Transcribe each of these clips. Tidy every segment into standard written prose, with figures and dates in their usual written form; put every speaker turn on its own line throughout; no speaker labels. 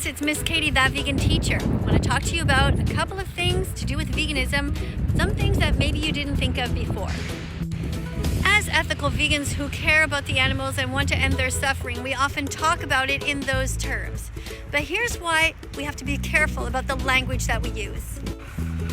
Sept, it's Miss KADIE, That Vegan Teacher. I want to talk to you about a couple of things to do with veganism, some things that maybe you didn't think of before. As ethical vegans who care about the animals and want to end their suffering, we often talk about it in those terms. But here's why we have to be careful about the language that we use.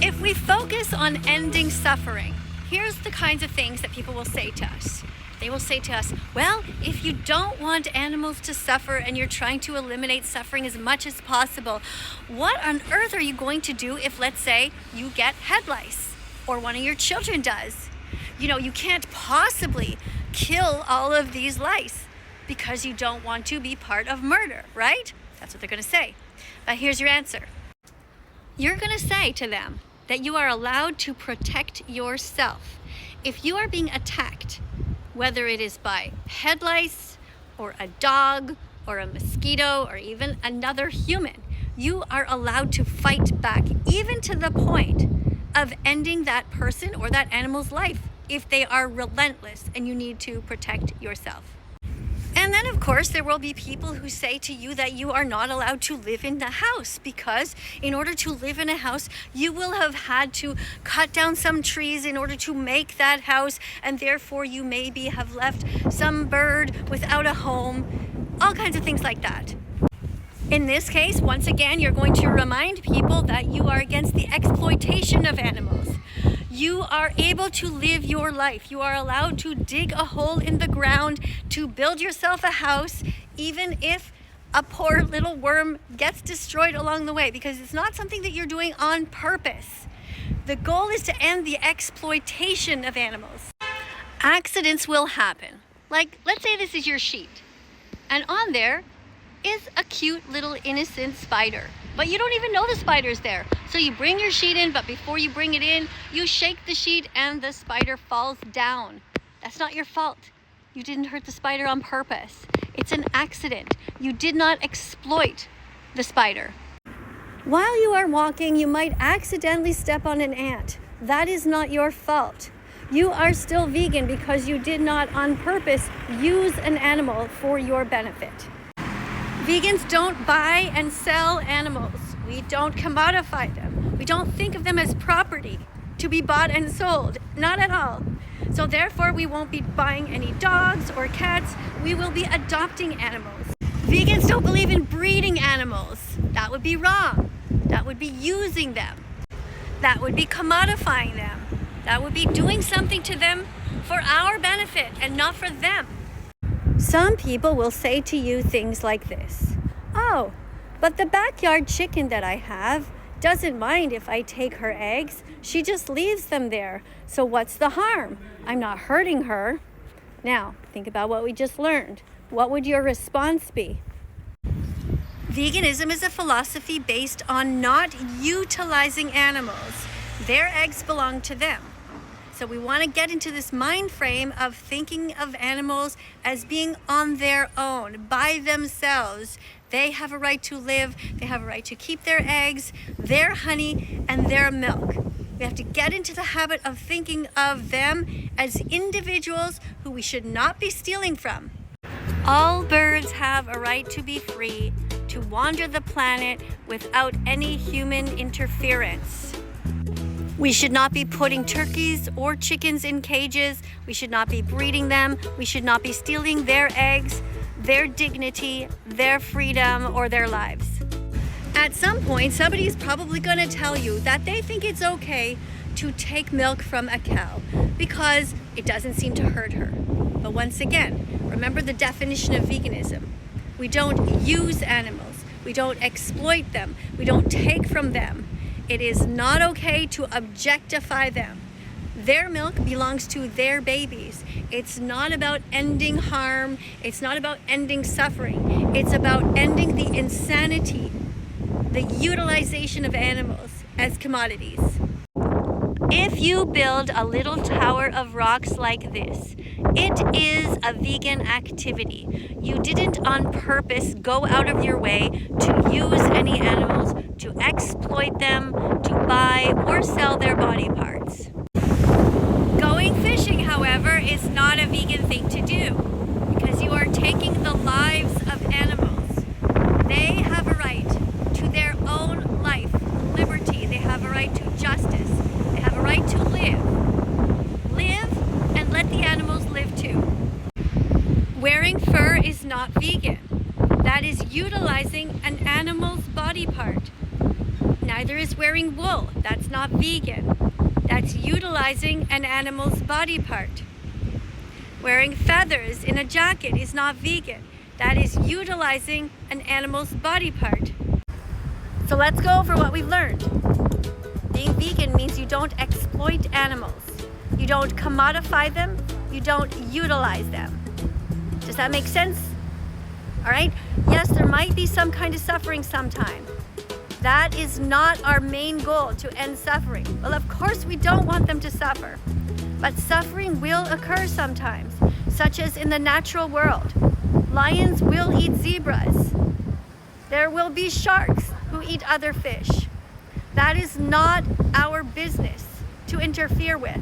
If we focus on ending suffering, here's the kinds of things that people will say to us. They will say to us, well, if you don't want animals to suffer and you're trying to eliminate suffering as much as possible, what on earth are you going to do if, let's say, you get head lice or one of your children does? You know, you can't possibly kill all of these lice because you don't want to be part of murder, right? That's what they're going to say. But here's your answer. You're going to say to them that you are allowed to protect yourself. If you are being attacked, whether it is by head lice or a dog or a mosquito or even another human, you are allowed to fight back, even to the point of ending that person or that animal's life if they are relentless and you need to protect yourself. And then, of course, there will be people who say to you that you are not allowed to live in the house because in order to live in a house, you will have had to cut down some trees in order to make that house, and therefore you maybe have left some bird without a home, all kinds of things like that. In this case, once again, you're going to remind people that you are against the exploitation of animals. You are able to live your life. You are allowed to dig a hole in the ground, to build yourself a house, even if a poor little worm gets destroyed along the way, because it's not something that you're doing on purpose. The goal is to end the exploitation of animals. Accidents will happen. Like, let's say this is your sheet, and on there is a cute little innocent spider. But you don't even know the spider's there. So you bring your sheet in, but before you bring it in, you shake the sheet and the spider falls down. That's not your fault. You didn't hurt the spider on purpose. It's an accident. You did not exploit the spider. While you are walking, you might accidentally step on an ant. That is not your fault. You are still vegan because you did not on purpose use an animal for your benefit. Vegans don't buy and sell animals. We don't commodify them. We don't think of them as property to be bought and sold. Not at all. So therefore, we won't be buying any dogs or cats. We will be adopting animals. Vegans don't believe in breeding animals. That would be wrong. That would be using them. That would be commodifying them. That would be doing something to them for our benefit and not for them. Some people will say to you things like this. Oh, but the backyard chicken that I have doesn't mind if I take her eggs. She just leaves them there. So what's the harm? I'm not hurting her. Now, think about what we just learned. What would your response be? Veganism is a philosophy based on not utilizing animals. Their eggs belong to them. So we want to get into this mind frame of thinking of animals as being on their own, by themselves. They have a right to live, they have a right to keep their eggs, their honey, and their milk. We have to get into the habit of thinking of them as individuals who we should not be stealing from. All birds have a right to be free, to wander the planet without any human interference. We should not be putting turkeys or chickens in cages. We should not be breeding them. We should not be stealing their eggs, their dignity, their freedom, or their lives. At some point, somebody's probably going to tell you that they think it's okay to take milk from a cow because it doesn't seem to hurt her. But once again, remember the definition of veganism. We don't use animals. We don't exploit them. We don't take from them. It is not okay to objectify them. Their milk belongs to their babies. It's not about ending harm. It's not about ending suffering. It's about ending the insanity, the utilization of animals as commodities. If you build a little tower of rocks like this, it is a vegan activity. You didn't on purpose go out of your way to use any animals, to exploit them, to buy or sell their body parts. Going fishing, however, is not a vegan thing to do because you are taking the lives of animals. They have a right utilizing an animal's body part. Neither is wearing wool. That's not vegan. That's utilizing an animal's body part. Wearing feathers in a jacket is not vegan. That is utilizing an animal's body part. So let's go over what we've learned. Being vegan means you don't exploit animals. You don't commodify them. You don't utilize them. Does that make sense? All right? Yes, there might be some kind of suffering sometime. That is not our main goal, to end suffering. Well, of course we don't want them to suffer. But suffering will occur sometimes, such as in the natural world. Lions will eat zebras. There will be sharks who eat other fish. That is not our business to interfere with.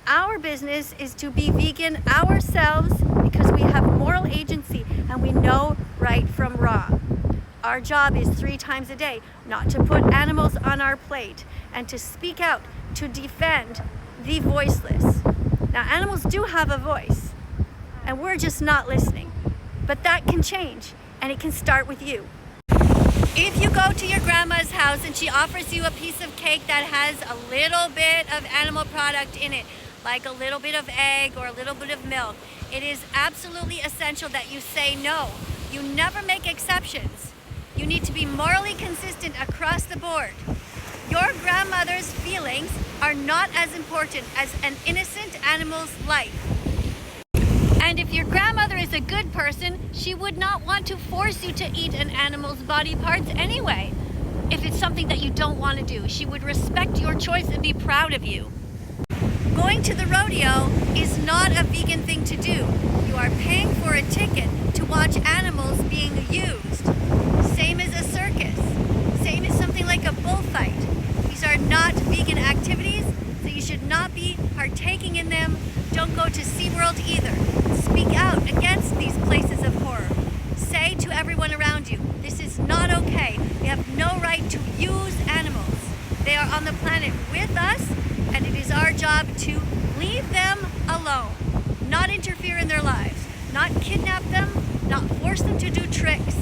Our business is to be vegan ourselves because we have moral agency and we know right from wrong. Our job is 3 times a day not to put animals on our plate and to speak out, to defend the voiceless. Now, animals do have a voice and we're just not listening. But that can change and it can start with you. If you go to your grandma's house and she offers you a piece of cake that has a little bit of animal product in it, like a little bit of egg or a little bit of milk, it is absolutely essential that you say no. You never make exceptions. You need to be morally consistent across the board. Your grandmother's feelings are not as important as an innocent animal's life. And if your grandmother is a good person, she would not want to force you to eat an animal's body parts anyway. If it's something that you don't want to do, she would respect your choice and be proud of you. Going to the rodeo is not a vegan thing to do. You are paying for a ticket to watch animals being used. Same as a circus. Same as something like a bullfight. These are not vegan activities, so you should not be partaking in them. Don't go to SeaWorld either. Speak out against these places of horror. Say to everyone around you, this is not okay. We have no right to use animals. They are on the planet with us, and it is our job to leave them alone. Not interfere in their lives. Not kidnap them. Not force them to do tricks.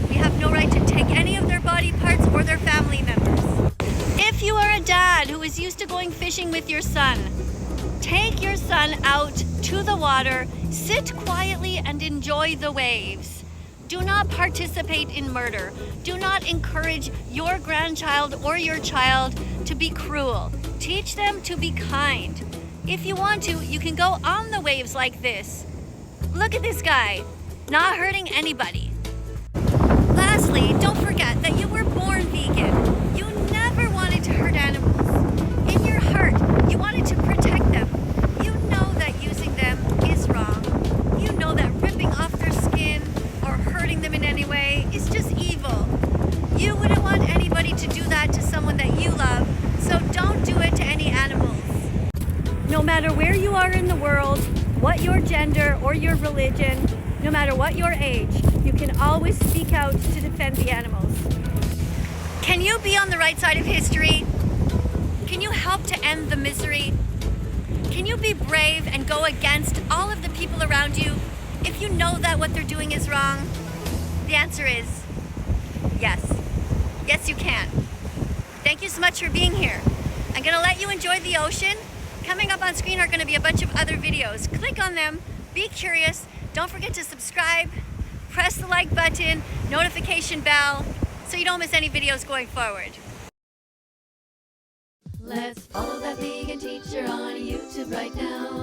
We have no right to take any of their body parts or their family members. If you are a dad who is used to going fishing with your son, take your son out to the water, sit quietly and enjoy the waves. Do not participate in murder. Do not encourage your grandchild or your child to be cruel. Teach them to be kind. If you want to, you can go on the waves like this. Look at this guy, not hurting anybody. Lastly, don't forget that you were born vegan. You never wanted to hurt animals. In your heart, you wanted to protect them. You know that using them is wrong. You know that ripping off their skin or hurting them in any way is just evil. You wouldn't want anybody to do that to someone that you love, so don't do it to any animals. No matter where you are in the world, what your gender or your religion, no matter what your age, you can always speak out to defend the animals. Can you be on the right side of history? Can you help to end the misery? Can you be brave and go against all of the people around you if you know that what they're doing is wrong? The answer is yes. Yes, you can. Thank you so much for being here. I'm going to let you enjoy the ocean. Coming up on screen are going to be a bunch of other videos. Click on them. Be curious. Don't forget to subscribe. Press the like button, notification bell, so you don't miss any videos going forward.
Let's follow that vegan teacher on YouTube right now.